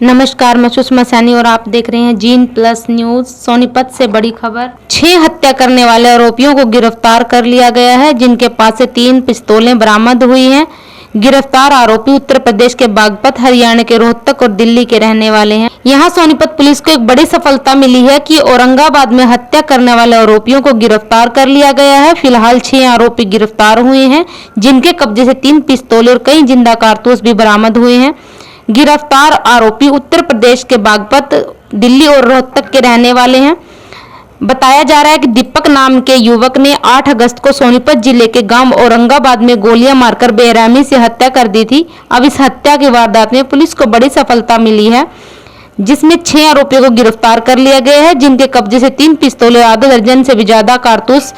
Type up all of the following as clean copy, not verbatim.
नमस्कार, मैं सुषमा सैनी और आप देख रहे हैं जीन प्लस न्यूज। सोनीपत से बड़ी खबर। 6 हत्या करने वाले आरोपियों को गिरफ्तार कर लिया गया है, जिनके पास से 3 पिस्तौलें बरामद हुई हैं। गिरफ्तार आरोपी उत्तर प्रदेश के बागपत, हरियाणा के रोहतक और दिल्ली के रहने वाले हैं। यहां सोनीपत पुलिस को एक बड़ी सफलता मिली है कि औरंगाबाद में हत्या करने वाले आरोपियों को गिरफ्तार कर लिया गया है। फिलहाल 6 आरोपी गिरफ्तार हुए हैं, जिनके कब्जे से 3 पिस्तौलें और कई जिंदा कारतूस भी बरामद हुए हैं। गिरफ्तार आरोपी उत्तर प्रदेश के बागपत, दिल्ली और रोहतक के रहने वाले हैं। बताया जा रहा है कि दीपक नाम के युवक ने 8 अगस्त को सोनीपत जिले के गांव औरंगाबाद में गोलियां मारकर बेरहमी से हत्या कर दी थी। अब इस हत्या की वारदात में पुलिस को बड़ी सफलता मिली है, जिसमें 6 आरोपियों को गिरफ्तार कर लिया गया है, जिनके कब्जे से 3 पिस्तौलें, आधा दर्जन से भी ज्यादा कारतूस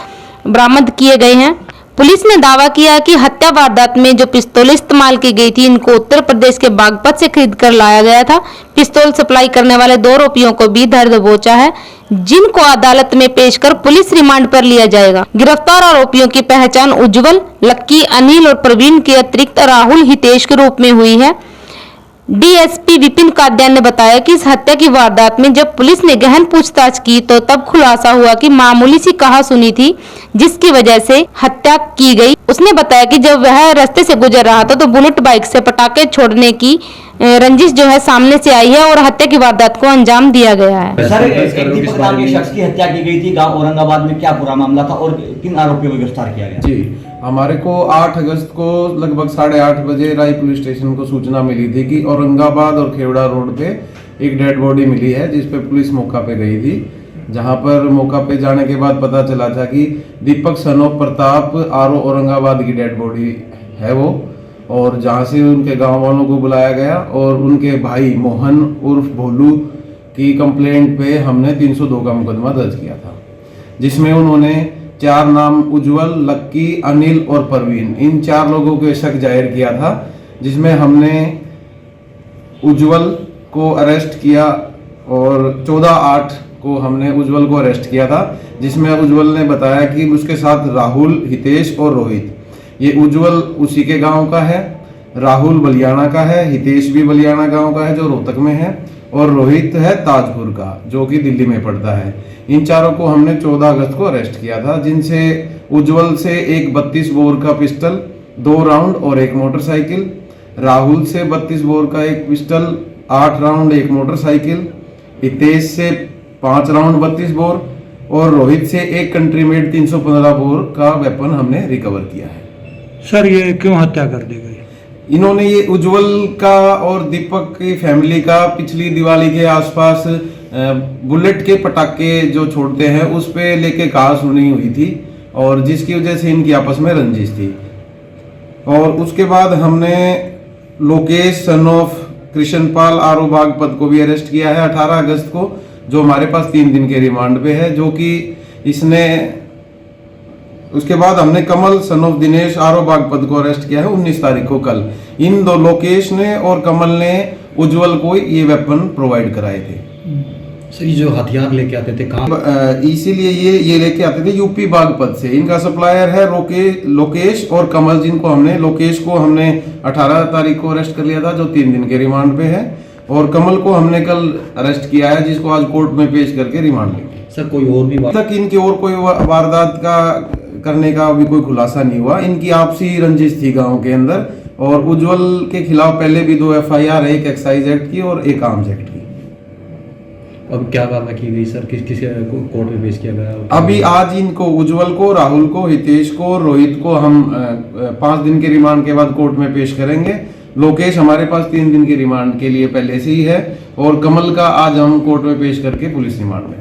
बरामद किए गए हैं। पुलिस ने दावा किया कि हत्या वारदात में जो पिस्तौल इस्तेमाल की गई थी, इनको उत्तर प्रदेश के बागपत से खरीद कर लाया गया था। पिस्तौल सप्लाई करने वाले 2 आरोपियों को भी धर दबोचा है, जिनको अदालत में पेश कर पुलिस रिमांड पर लिया जाएगा। गिरफ्तार आरोपियों की पहचान उज्जवल, लक्की, अनिल और प्रवीण के अतिरिक्त राहुल, हितेश के रूप में हुई है। डीएसपी विपिन काद्यान ने बताया कि इस हत्या की वारदात में जब पुलिस ने गहन पूछताछ की तो तब खुलासा हुआ कि मामूली सी कहासुनी थी, जिसकी वजह से हत्या की गई। उसने बताया कि जब वह रास्ते से गुजर रहा था तो बुलेट बाइक से पटाखे छोड़ने की रंजिश जो है सामने से आई है और हत्या की वारदात को अंजाम दिया गया है। सर, एक दीपक नाम के शख्स की हत्या की गई थी गांव औरंगाबाद में, क्या पूरा मामला था और किन आरोपियों को गिरफ्तार किया गया? जी, हमारे को 8 अगस्त को लगभग 8:30 बजे राय पुलिस स्टेशन को सूचना मिली थी कि औरंगाबाद और खेवड़ा रोड पे एक डेड बॉडी मिली है, जिस पे पुलिस मौका पे गई थी। जहां पर मौका पे जाने के बाद पता चला था कि Deepak son of Pratap RO Aurangabad की डेड बॉडी है वो, और जहां से उनके गांव वालों को बुलाया गया और उनके भाई मोहन उर्फ भोलू की कंप्लेंट पे हमने 302 का मुकदमा दर्ज किया था, जिसमें उन्होंने 4 नाम उज्जवल, लक्की, अनिल और परवीन, इन 4 लोगों के शक जाहिर किया था। जिसमें हमने उज्जवल को अरेस्ट किया और 14/8 को हमने उज्जवल को अरेस्ट किया था, जिसमें उज्जवल ने बताया कि उसके साथ राहुल, हितेश और रोहित, ये उज्जवल उसी के गांव का है, राहुल बलियाना का है, हितेश भी बलियाना गांव का है जो रोहतक में है, और रोहित है ताजपुर का जो कि दिल्ली में पड़ता है। इन चारों को हमने 14 अगस्त को अरेस्ट किया था, जिनसे उज्जवल से एक 32 बोर का पिस्टल, 2 राउंड और 1 मोटरसाइकिल, राहुल से 32 बोर का एक पिस्टल, 8 राउंड 1 मोटरसाइकिल, हितेश से 5 राउंड 32 बोर और रोहित से एक कंट्री मेड 315 बोर का वेपन हमने रिकवर किया है। सर, ये क्यों हत्या कर दी गई? इन्होंने ये उज्जवल का और दीपक की फैमिली का पिछली दिवाली के आसपास बुलेट के पटाखे जो छोड़ते हैं उस पे लेके कहासुनी हुई थी, और जिसकी वजह से इनकी आपस में रंजिश थी। और उसके बाद हमने Lokesh son of Krishnapal RO Baghpat को भी अरेस्ट किया है 18 अगस्त को, जो हमारे पास 3 दिन के रिमांड पे है, जो कि इसने। उसके बाद हमने Kamal son of Dinesh RO Baghpat को अरेस्ट किया है 19 तारीख को, कल। इन 2 लोकेश ने और कमल ने उज्जवल को ये वेपन प्रोवाइड कराए थे। सर, ये जो हथियार लेके आते थे कहाँ? इसीलिए ये लेके आते थे यूपी बागपत से। इनका सप्लायर है लोकेश और कमल, जिनको हमने लोकेश को हमने 18 तारीख को अरेस्ट कर लिया था, जो 3 दिन के रिमांड पे है, और कमल को हमने कल अरेस्ट किया है, जिसको आज कोर्ट में पेश करके रिमांड लेंगे। सर, कोई और भी तक इनकी और कोई वारदात का करने का अभी कोई खुलासा नहीं हुआ। इनकी आपसी रंजिश थी गांव के अंदर, और उज्जवल के खिलाफ पहले भी 2 FIR है, एक एक्साइज एक्ट की और एक आर्म्स एक्ट की। अब क्या कार्रवाई की गई सर? किस कोर्ट में पेश किया गया? अभी आज इनको उज्जवल को, राहुल को, हितेश को, रोहित को हम 5 दिन के रिमांड के बाद कोर्ट में पेश करेंगे। लोकेश हमारे पास 3 दिन के रिमांड के लिए पहले से ही है, और कमल का आज हम कोर्ट में पेश करके पुलिस रिमांड में